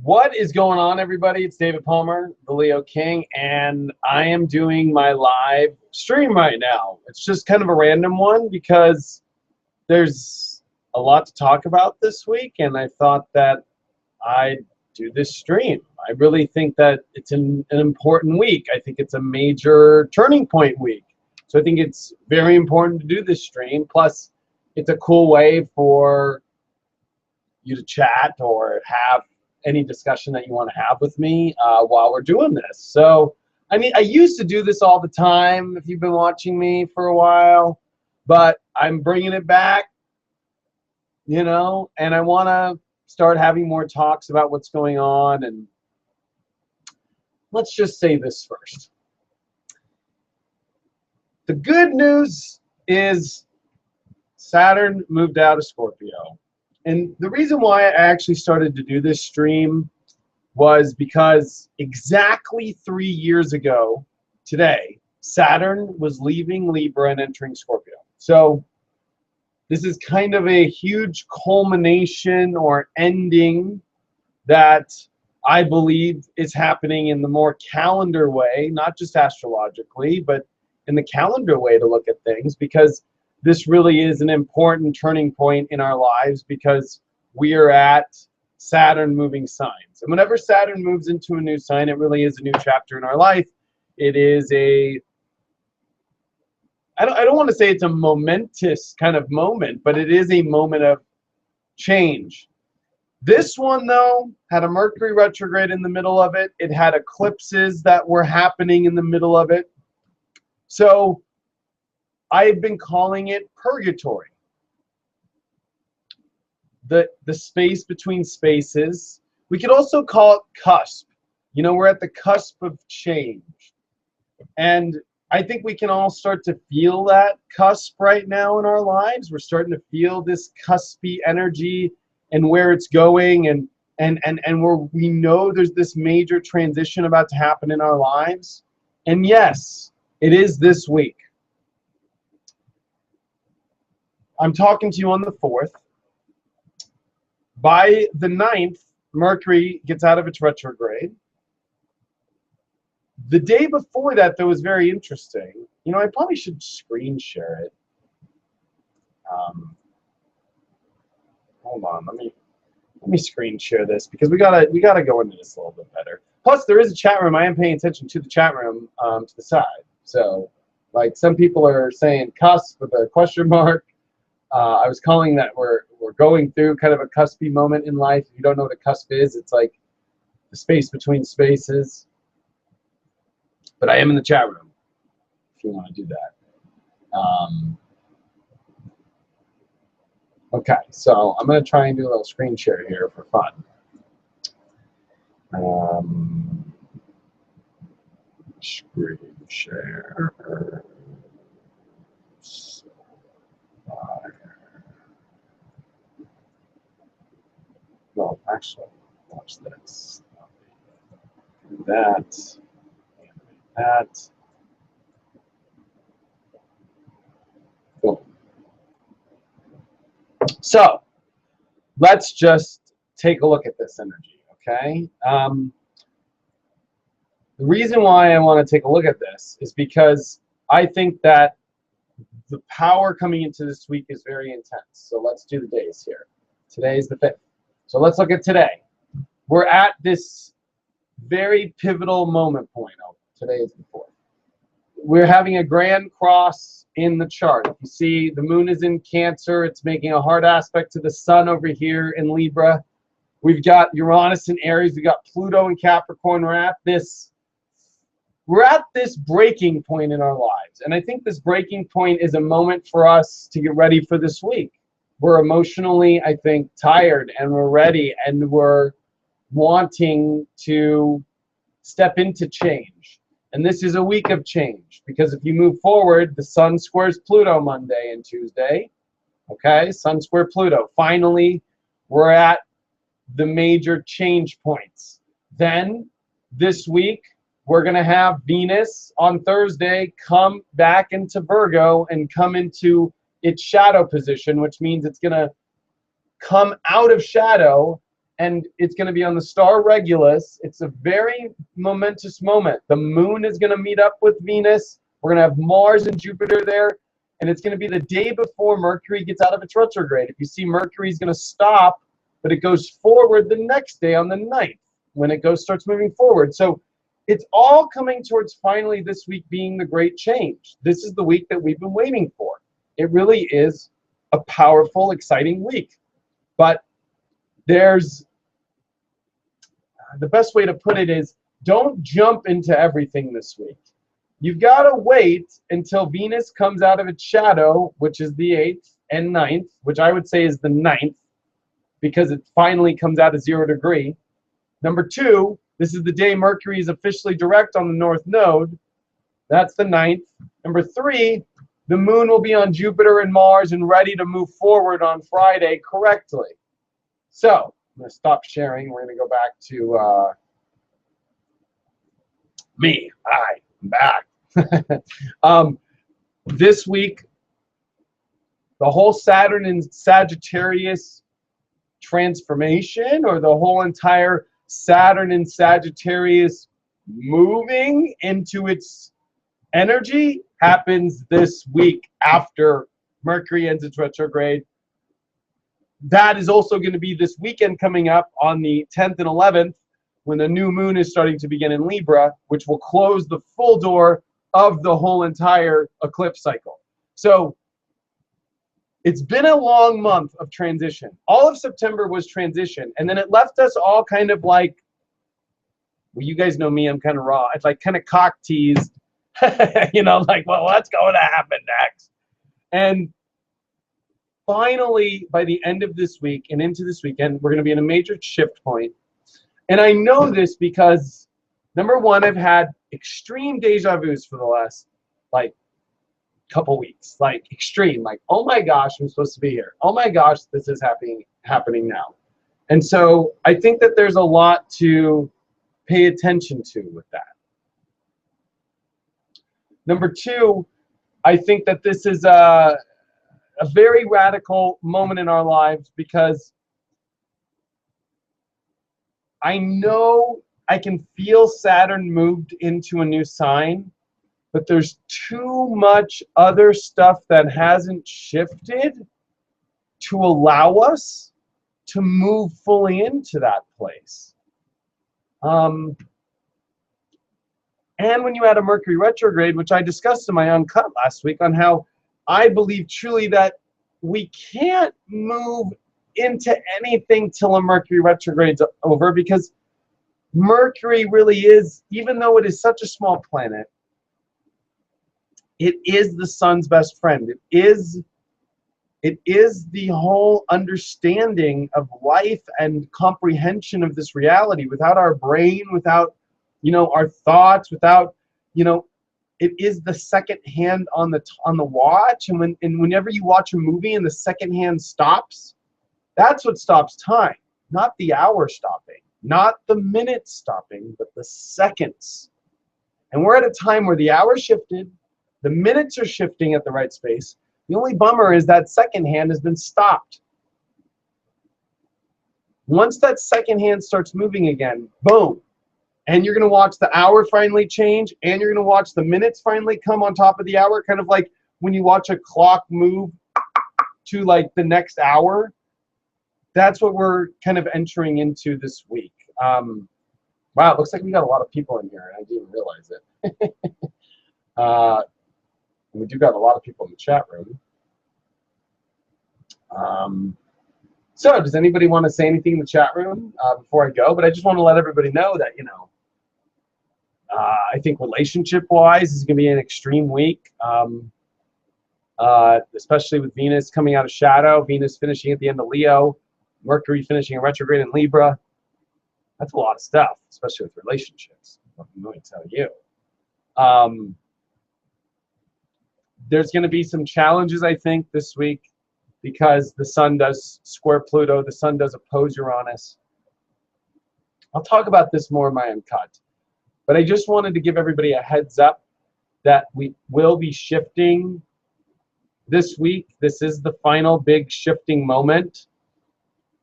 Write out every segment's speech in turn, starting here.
What is going on, everybody? It's David Palmer, the Leo King, and I am doing my live stream right now. It's just kind of a random one because there's a lot to talk about this week, and I thought that I'd do this stream. I really think that it's an important week. I think it's a major turning point week. So I think it's very important to do this stream. Plus, it's a cool way for you to chat or have any discussion that you want to have with me while we're doing this. So, I mean, I used to do this all the time if you've been watching me for a while, but I'm bringing it back, you know, and I want to start having more talks about what's going on. And let's just say this first. The good news is Saturn moved out of Scorpio. And the reason why I actually started to do this stream was because exactly 3 years ago today, Saturn was leaving Libra and entering Scorpio. So this is kind of a huge culmination or ending that I believe is happening in the more calendar way, not just astrologically, but in the calendar way to look at things, because this really is an important turning point in our lives because we are at Saturn moving signs. And whenever Saturn moves into a new sign, it really is a new chapter in our life. It is a, I don't want to say it's a momentous kind of moment, but it is a moment of change. This one, though, had a Mercury retrograde in the middle of it. It had eclipses that were happening in the middle of it. So I've been calling it purgatory. The space between spaces. We could also call it cusp. You know, we're at the cusp of change. And I think we can all start to feel that cusp right now in our lives. We're starting to feel this cuspy energy and where it's going, and where we know there's this major transition about to happen in our lives. And yes, it is this week. I'm talking to you on the 4th. By the 9th, Mercury gets out of its retrograde. The day before that, though, was very interesting. You know, I probably should screen share it. Hold on, let me screen share this because we gotta go into this a little bit better. Plus, there is a chat room. I am paying attention to the chat room to the side. So, like, some people are saying cusp with a question mark. I was calling that we're going through kind of a cuspy moment in life. If you don't know what a cusp is, it's like the space between spaces. But I am in the chat room if you want to do that. Okay, so I'm going to try and do a little screen share here for fun. Screen share. Well, actually, watch this. Do that. That. Boom. So, let's just take a look at this energy, okay? The reason why I want to take a look at this is because I think that the power coming into this week is very intense. So let's do the days here. Today's the 5th. So let's look at today. We're at this very pivotal moment point. Oh, today is the 4th. We're having a grand cross in the chart. You see the moon is in Cancer. It's making a hard aspect to the sun over here in Libra. We've got Uranus in Aries. We've got Pluto in Capricorn. We're at this breaking point in our lives. And I think this breaking point is a moment for us to get ready for this week. We're emotionally, I think, tired, and we're ready, and we're wanting to step into change. And this is a week of change, because if you move forward, the sun squares Pluto Monday and Tuesday. Okay, sun square Pluto. Finally, we're at the major change points. Then this week, we're going to have Venus on Thursday come back into Virgo and come into its shadow position, which means it's going to come out of shadow and it's going to be on the star Regulus. It's a very momentous moment. The moon is going to meet up with Venus. We're going to have Mars and Jupiter there, and it's going to be the day before Mercury gets out of its retrograde. If you see, Mercury is going to stop, but it goes forward the next day on the 9th when it starts moving forward. So it's all coming towards finally this week being the great change. This is the week that we've been waiting for. It really is a powerful, exciting week. But there's the best way to put it is, don't jump into everything this week. You've got to wait until Venus comes out of its shadow, which is the 8th and 9th, which I would say is the 9th, because it finally comes out of 0 degree. Number 2, this is the day Mercury is officially direct on the North Node. That's the 9th. Number 3, the moon will be on Jupiter and Mars and ready to move forward on Friday correctly. So I'm going to stop sharing. We're going to go back to me. Hi, I'm back. This week, the whole Saturn and Sagittarius transformation, or the whole entire Saturn and Sagittarius moving into its energy, happens this week after Mercury ends its retrograde. That is also going to be this weekend coming up on the 10th and 11th, when the new moon is starting to begin in Libra, which will close the full door of the whole entire eclipse cycle. So it's been a long month of transition. All of September was transition, and then it left us all kind of like, well, you guys know me, I'm kind of raw. It's like kind of cock teased, you know, like, well, what's going to happen next? And finally, by the end of this week and into this weekend, we're going to be in a major shift point. And I know this because, number 1, I've had extreme deja vus for the last, like, couple weeks. Like, extreme. Like, oh my gosh, I'm supposed to be here. Oh my gosh, this is happening now. And so I think that there's a lot to pay attention to with that. Number 2, I think that this is a very radical moment in our lives, because I know I can feel Saturn moved into a new sign, but there's too much other stuff that hasn't shifted to allow us to move fully into that place. And when you add a Mercury retrograde, which I discussed in my Uncut last week, on how I believe truly that we can't move into anything till a Mercury retrograde's over, because Mercury really is, even though it is such a small planet, it is the sun's best friend. It is the whole understanding of life and comprehension of this reality. Without our brain, without, you know, our thoughts, without, you know, it is the second hand on the watch. And whenever you watch a movie and the second hand stops, that's what stops time, not the hour stopping, not the minutes stopping, but the seconds. And we're at a time where the hour shifted, the minutes are shifting at the right space. The only bummer is that second hand has been stopped. Once that second hand starts moving again, boom. And you're going to watch the hour finally change, and you're going to watch the minutes finally come on top of the hour, kind of like when you watch a clock move to like the next hour. That's what we're kind of entering into this week. Wow, it looks like we got a lot of people in here, and I didn't realize it. We do got a lot of people in the chat room. So does anybody want to say anything in the chat room before I go? But I just want to let everybody know that, you know, I think relationship-wise is going to be an extreme week, especially with Venus coming out of shadow, Venus finishing at the end of Leo, Mercury finishing in retrograde in Libra. That's a lot of stuff, especially with relationships. I'm going to tell you. There's going to be some challenges, I think, this week, because the sun does square Pluto, the sun does oppose Uranus. I'll talk about this more in my Uncut. But I just wanted to give everybody a heads up that we will be shifting this week. This is the final big shifting moment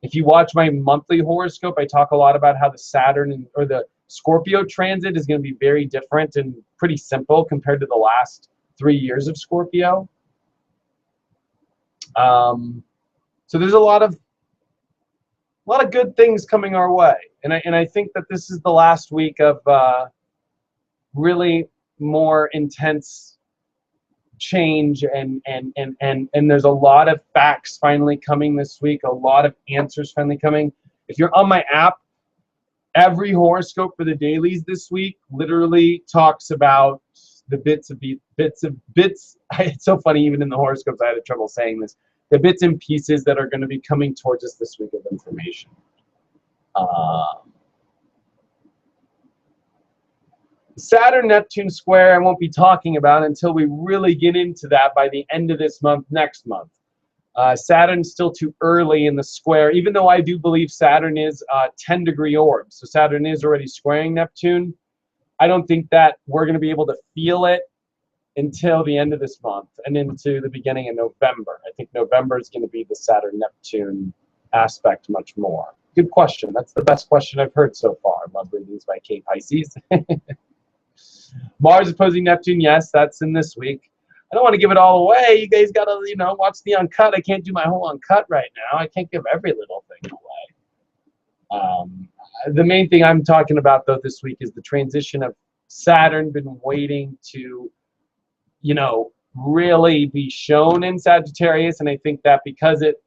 If you watch my monthly horoscope, I talk a lot about how the Saturn or the Scorpio transit is going to be very different and pretty simple compared to the last 3 years of Scorpio. So there's a lot of good things coming our way, and I think that this is the last week of really more intense change, and there's a lot of facts finally coming this week, a lot of answers finally coming. If you're on my app, every horoscope for the dailies this week literally talks about the bits. It's so funny, even in the horoscopes I had trouble saying this. The bits and pieces that are going to be coming towards us this week of information. Saturn-Neptune square I won't be talking about until we really get into that by the end of this month, next month. Saturn's still too early in the square, even though I do believe Saturn is a 10-degree orb. So Saturn is already squaring Neptune. I don't think that we're going to be able to feel it until the end of this month and into the beginning of November. I think November is going to be the Saturn-Neptune aspect much more. Good question. That's the best question I've heard so far. Love readings by K Pisces. Mars opposing Neptune, yes, that's in this week. I don't want to give it all away. You guys got to, watch the uncut. I can't do my whole uncut right now. I can't give every little thing away. The main thing I'm talking about, though, this week is the transition of Saturn. Been waiting to, really be shown in Sagittarius, and I think that because it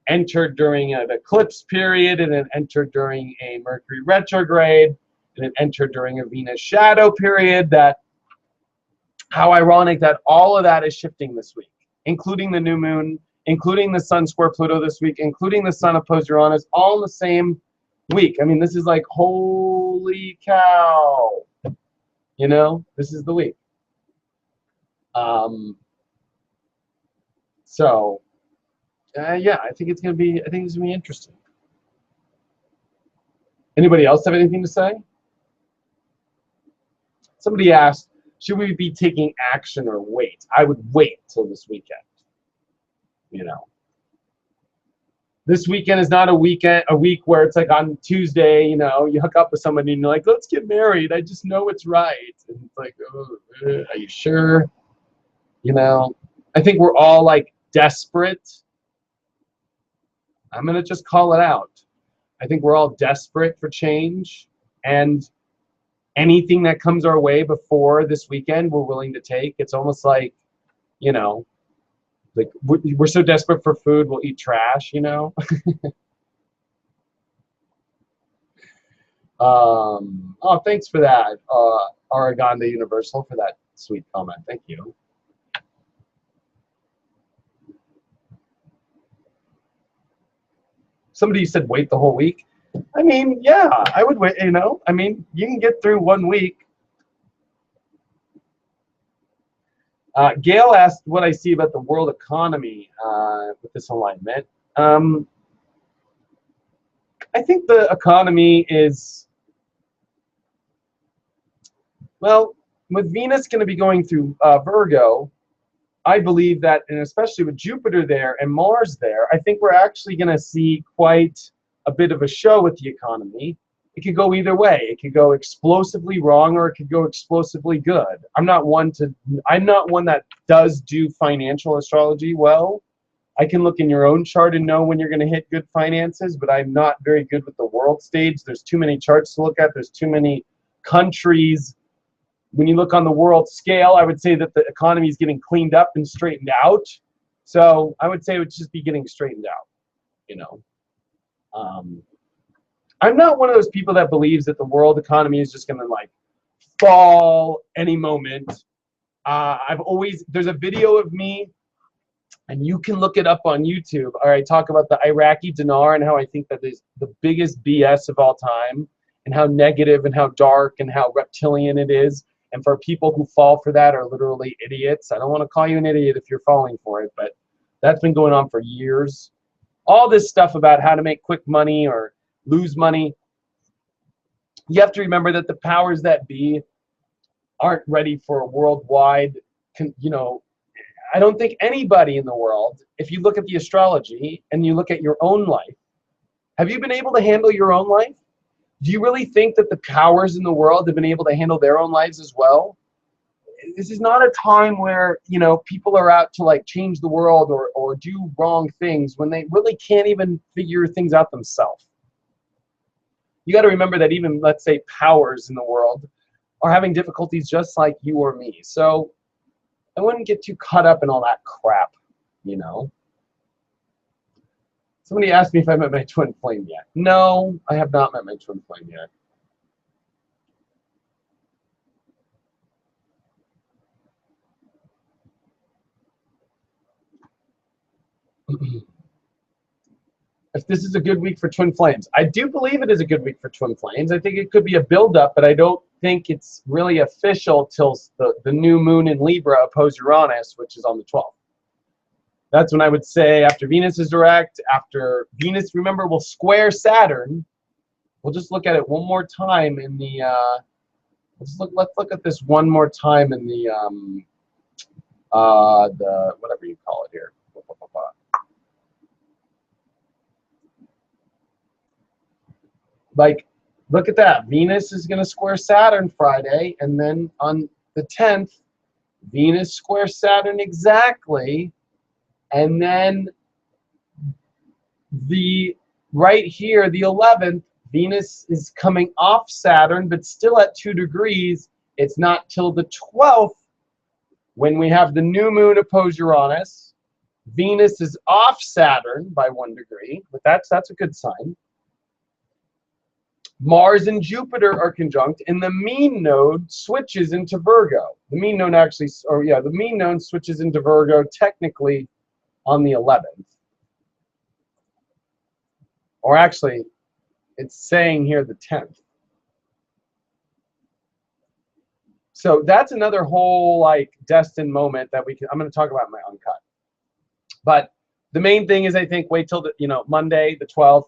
entered during an eclipse period, and it entered during a Mercury retrograde, and it entered during a Venus shadow period, that how ironic that all of that is shifting this week, including the new moon, including the sun square Pluto this week, including the sun opposed Uranus, all in the same week. I mean, this is like, holy cow. This is the week. Yeah, I think it's gonna be interesting. Anybody else have anything to say? Somebody asked, should we be taking action or wait? I would wait till this weekend. This weekend is not a week where it's like on Tuesday, you hook up with somebody and you're like, let's get married. I just know it's right. And it's like, oh, are you sure? I think we're all like desperate. I'm going to just call it out. I think we're all desperate for change, and anything that comes our way before this weekend, we're willing to take. It's almost like, like we're so desperate for food, we'll eat trash, Oh, thanks for that, Aragonda Universal, for that sweet comment. Thank you. Somebody said wait the whole week. I mean, yeah, I would wait, I mean, you can get through 1 week. Gail asked what I see about the world economy with this alignment. I think the economy is, well, with Venus going to be going through Virgo, I believe that, and especially with Jupiter there and Mars there, I think we're actually going to see quite a bit of a show with the economy. It could go either way. It could go explosively wrong, or it could go explosively good. I'm not one that does do financial astrology well. I can look in your own chart and know when you're going to hit good finances, but I'm not very good with the world stage. There's too many charts to look at. There's too many countries. When you look on the world scale, I would say that the economy is getting cleaned up and straightened out. So I would say it would just be getting straightened out, I'm not one of those people that believes that the world economy is just going to like fall any moment. There's a video of me, and you can look it up on YouTube, where I talk about the Iraqi dinar and how I think that is the biggest BS of all time, and how negative and how dark and how reptilian it is. And for people who fall for that are literally idiots. I don't want to call you an idiot if you're falling for it, but that's been going on for years. All this stuff about how to make quick money or lose money. You have to remember that the powers that be aren't ready for a worldwide, I don't think anybody in the world, if you look at the astrology and you look at your own life, Have you been able to handle your own life? Do you really think that the powers in the world have been able to handle their own lives as well? This is not a time where, you know, people are out to like change the world or do wrong things when they really can't even figure things out themselves. You got to remember that even, let's say, powers in the world are having difficulties just like you or me. So I wouldn't get too caught up in all that crap, you know. Somebody asked me if I met my twin flame yet. No, I have not met my twin flame yet. If this is a good week for twin flames, I do believe it is a good week for twin flames. I think it could be a build-up, but I don't think it's really official till the new moon in Libra opposed Uranus, which is on the 12th. That's when I would say after Venus is direct, after Venus, remember, will square Saturn. We'll just look at it one more time in the, let's look at this one more time in the whatever you call it here. Like, look at that. Venus is going to square Saturn Friday, and then on the 10th, Venus squares Saturn exactly, and then right here, the 11th, Venus is coming off Saturn, but still at 2 degrees. It's not till the 12th when we have the new moon opposed Uranus. Venus is off Saturn by 1 degree, but that's a good sign. Mars and Jupiter are conjunct, and the mean node switches into Virgo. The mean node actually, the mean node switches into Virgo technically on the 11th. Or actually, it's saying here the 10th. So that's another whole like destined moment that I'm going to talk about in my uncut. But the main thing is, I think, wait till Monday, the 12th.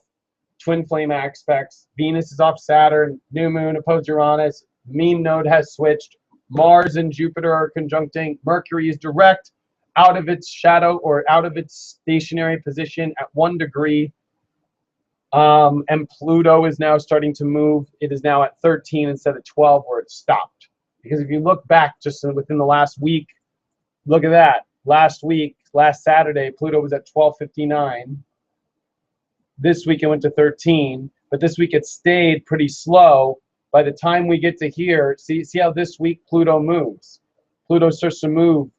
Twin flame aspects. Venus is off Saturn. New moon opposed Uranus. Mean node has switched. Mars and Jupiter are conjuncting. Mercury is direct out of its shadow or out of its stationary position at 1 degree. And Pluto is now starting to move. It is now at 13 instead of 12 where it stopped. Because if you look back just within the last week, look at that. Last Saturday, Pluto was at 12:59. This week it went to 13, but this week it stayed pretty slow. By the time we get to here, see how this week Pluto moves. Pluto starts to move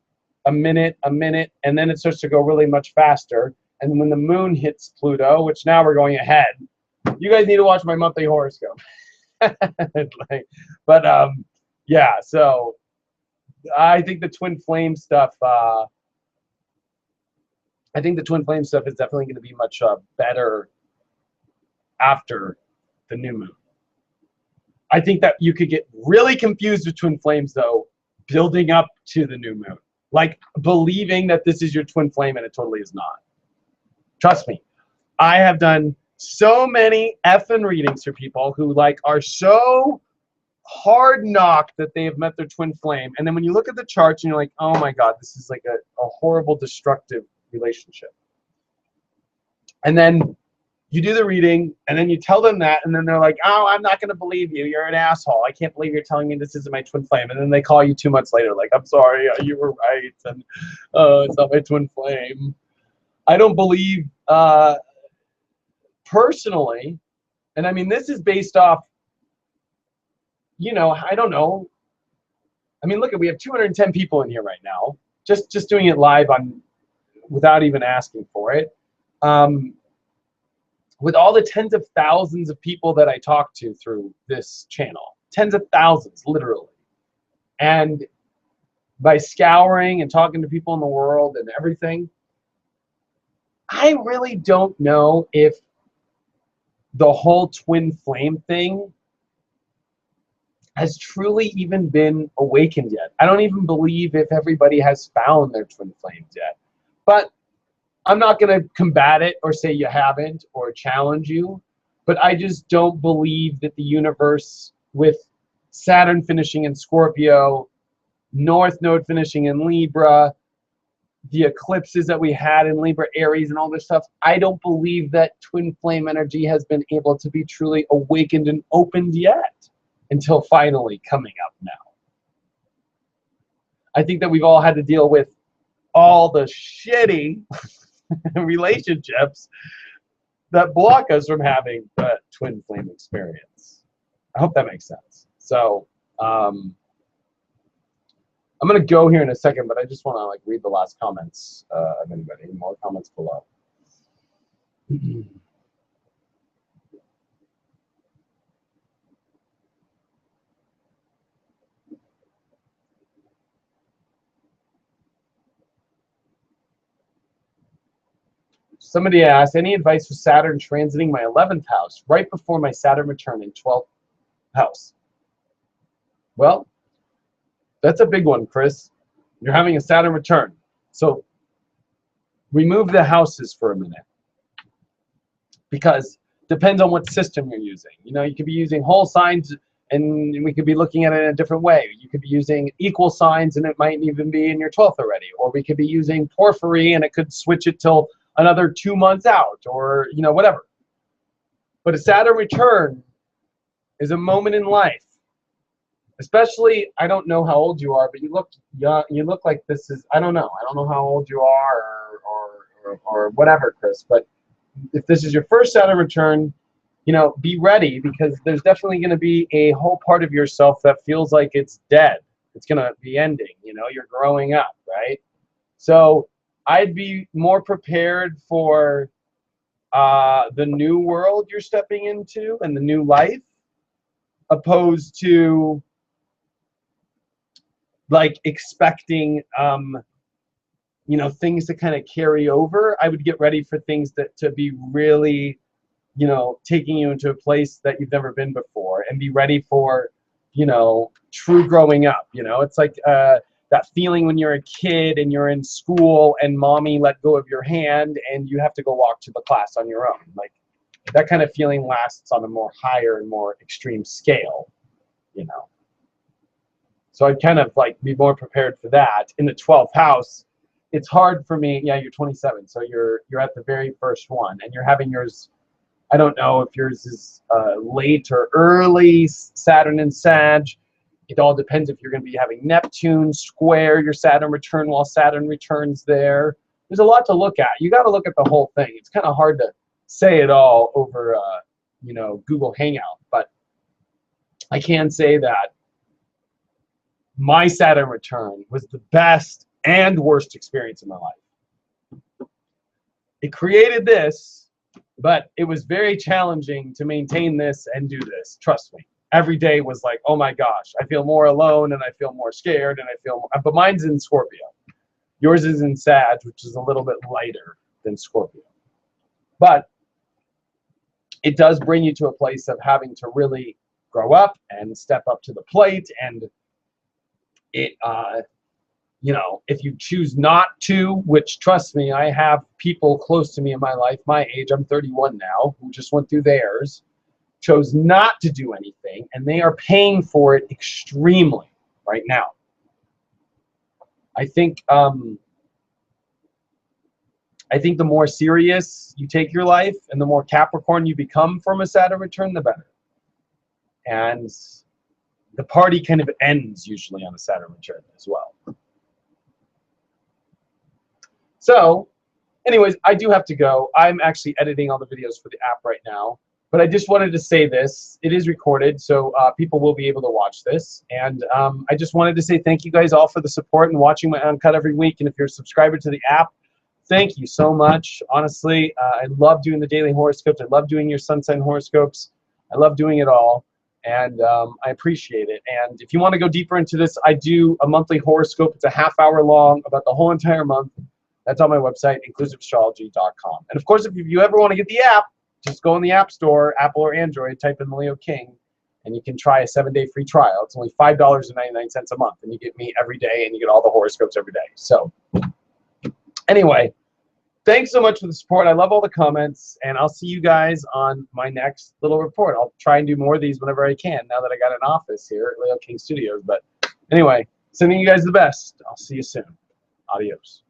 a minute, and then it starts to go really much faster. And when the moon hits Pluto, which now we're going ahead, you guys need to watch my monthly horoscope. Yeah, so I think the twin flame stuff, is definitely going to be much better after the new moon. I think that you could get really confused with twin flames, though, building up to the new moon. Like, believing that this is your twin flame and it totally is not. Trust me. I have done so many effing readings for people who, like, are so hard knocked that they have met their twin flame. And then when you look at the charts and you're like, oh, my God, this is like a horrible, destructive relationship. And then you do the reading, and then you tell them that, and then they're like, oh, I'm not going to believe you. You're an asshole. I can't believe you're telling me this isn't my twin flame. And then they call you 2 months later like, I'm sorry, you were right, and it's not my twin flame. I don't believe, personally, and I mean, this is based off, I don't know. I mean, look, we have 210 people in here right now, just doing it live without even asking for it. With all the tens of thousands of people that I talk to through this channel, tens of thousands, literally. And by scouring and talking to people in the world and everything, I really don't know if the whole twin flame thing has truly even been awakened yet. I don't even believe if everybody has found their twin flames yet. But I'm not going to combat it or say you haven't or challenge you, but I just don't believe that the universe, with Saturn finishing in Scorpio, North Node finishing in Libra, the eclipses that we had in Libra, Aries, and all this stuff, I don't believe that twin flame energy has been able to be truly awakened and opened yet until finally coming up now. I think that we've all had to deal with all the shitty relationships that block us from having the twin flame experience. I hope that makes sense. So, I'm going to go here in a second, but I just want to like read the last comments of anybody. More comments below. Somebody asked, any advice for Saturn transiting my 11th house right before my Saturn return in 12th house? Well, that's a big one, Chris. You're having a Saturn return. So remove the houses for a minute, because depends on what system you're using. You know, you could be using whole signs and we could be looking at it in a different way. You could be using equal signs and it might even be in your 12th already. Or we could be using porphyry and it could switch it till another 2 months out, or, you know, whatever. But a Saturn return is a moment in life. Especially, I don't know how old you are, but you look young. You look like this is, I don't know how old you are or whatever, Chris. But if this is your first Saturn return, you know, be ready, because there's definitely going to be a whole part of yourself that feels like it's dead. It's going to be ending. You know, you're growing up, right? So I'd be more prepared for the new world you're stepping into and the new life, opposed to like expecting you know, things to kind of carry over. I would get ready for things that to be really, you know, taking you into a place that you've never been before, and be ready for, you know, true growing up. You know, it's like that feeling when you're a kid and you're in school and mommy let go of your hand and you have to go walk to the class on your own. Like that kind of feeling lasts on a more higher and more extreme scale, you know. So I'd kind of like be more prepared for that. In the 12th house, it's hard for me. Yeah, you're 27, so you're at the very first one, and you're having yours. I don't know if yours is late or early Saturn and Sag. It all depends if you're going to be having Neptune square your Saturn return while Saturn returns there. There's a lot to look at. You got to look at the whole thing. It's kind of hard to say it all over, you know, Google Hangout, but I can say that my Saturn return was the best and worst experience in my life. It created this, but it was very challenging to maintain this and do this. Trust me. Every day was like, oh my gosh, I feel more alone and I feel more scared and I feel more, but mine's in Scorpio. Yours is in Sag, which is a little bit lighter than Scorpio. But it does bring you to a place of having to really grow up and step up to the plate, and it you know, if you choose not to, which trust me, I have people close to me in my life, my age, I'm 31 now, who just went through theirs, chose not to do anything, and they are paying for it extremely right now. I think the more serious you take your life and the more Capricorn you become from a Saturn return, the better. And the party kind of ends usually on a Saturn return as well. So, anyways, I do have to go. I'm actually editing all the videos for the app right now. But I just wanted to say this. It is recorded, so people will be able to watch this. And I just wanted to say thank you guys all for the support and watching my Uncut every week. And if you're a subscriber to the app, thank you so much. Honestly, I love doing the daily horoscopes. I love doing your sun sign horoscopes. I love doing it all. And I appreciate it. And if you want to go deeper into this, I do a monthly horoscope. It's a half-hour long about the whole entire month. That's on my website, inclusiveastrology.com. And of course, if you ever want to get the app, just go in the App Store, Apple or Android, type in Leo King, and you can try a 7-day free trial. It's only $5.99 a month, and you get me every day, and you get all the horoscopes every day. So anyway, thanks so much for the support. I love all the comments, and I'll see you guys on my next little report. I'll try and do more of these whenever I can, now that I got an office here at Leo King Studios. But anyway, sending you guys the best. I'll see you soon. Adios.